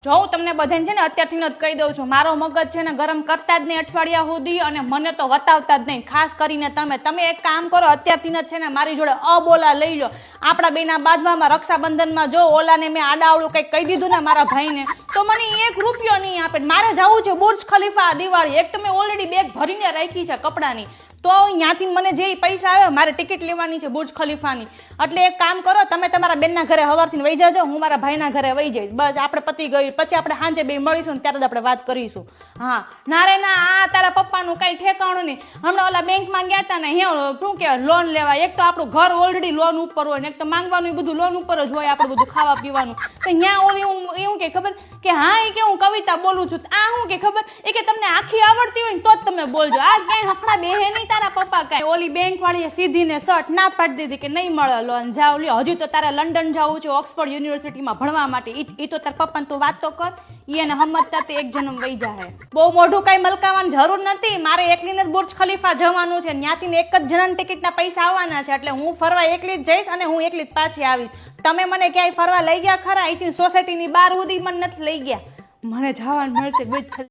જો હું તમને બધાને છે ને અત્યારથી જ કહી દઉં છું, મારો મગજ છે ને ગરમ કરતા જ નહીં અઠવાડિયા સુધી, અને મને તો વતાવતા જ નહીં. ખાસ કરીને તમે એક કામ કરો, અત્યારથી જ છે ને મારી જોડે અબોલા લઈ લો. આપણા બેના બાજવામાં રક્ષાબંધનમાં જો ઓલાને મેં આડાવડું કંઈક કહી દીધું ને મારા ભાઈને, તો મને 1 રૂપિયો નહીં આપે. મારે જવું છે બુર્જ ખલીફા દિવાળી. એક તો મેં ઓલરેડી બેગ ભરીને રાખી છે કપડાની, તો ત્યાંથી મને જે પૈસા આવે મારે ટિકિટ લેવાની છે બુર્જ ખલીફાની. એટલે એક કામ કરો, તમે તમારા બેનના ઘરે હવારથી વહી જાજો, હું મારા ભાઈના ઘરે વહી જઈશ. બસ આપણે પતી ગયું. પછી આપણે સાંજે બે મળીશું ને ત્યારે જ આપણે વાત કરીશું. હા ના રે ના, આ તારા પપ્પાનું કઈ ઠેકાણું નહીં. હમણાં ઓલા બેંકમાં ગયા હતા ને, શું કહેવાય, લોન લેવા. એક તો આપણું ઘર ઓલરેડી લોન ઉપર હોય ને, એક તો માંગવાનું એ બધું લોન ઉપર જ હોય, આપણે બધું ખાવા પીવાનું. તો ત્યાં ઓલી એવું કે ખબર કે હા એ કે હું કવિતા બોલું છું. આ શું કે ખબર એ કે તમને આખી આવડતી હોય ને તો જ તમે બોલજો. આ ક્યાંય હફડા બેહે નહીં તારા પપ્પા કાંઈ. ઓલી બેંક વાળીએ સીધી ને શર્ટ ના પાડી દીધી કે નહીં મળે લોન, જાવ લ્યો. હજી તો તારે લંડન જવું છે ઓક્સફર્ડ યુનિવર્સિટીમાં ભણવા માટે. એ તો તારા પપ્પાને તું વાત તો કર, એને સમજતા તે એક જન્મ વહી જાય. બહુ મોઢું કઈ મલકાવાની જરૂર નથી. મારે એકલીને જ બુર્જ ખલીફા જવાનું છે. ત્યાંથી એક જ જણાના ટિકિટના પૈસા આવવાના છે. એટલે હું ફરવા એકલી જ જઈશ અને હું એકલી જ પાછી આવીશ. તમે મને ક્યાંય ફરવા લઈ ગયા ખરા? અહીંથી સોસાયટીની બહાર સુધી મને નથી લઈ ગયા. મને જવાનું મળશે બુર્જ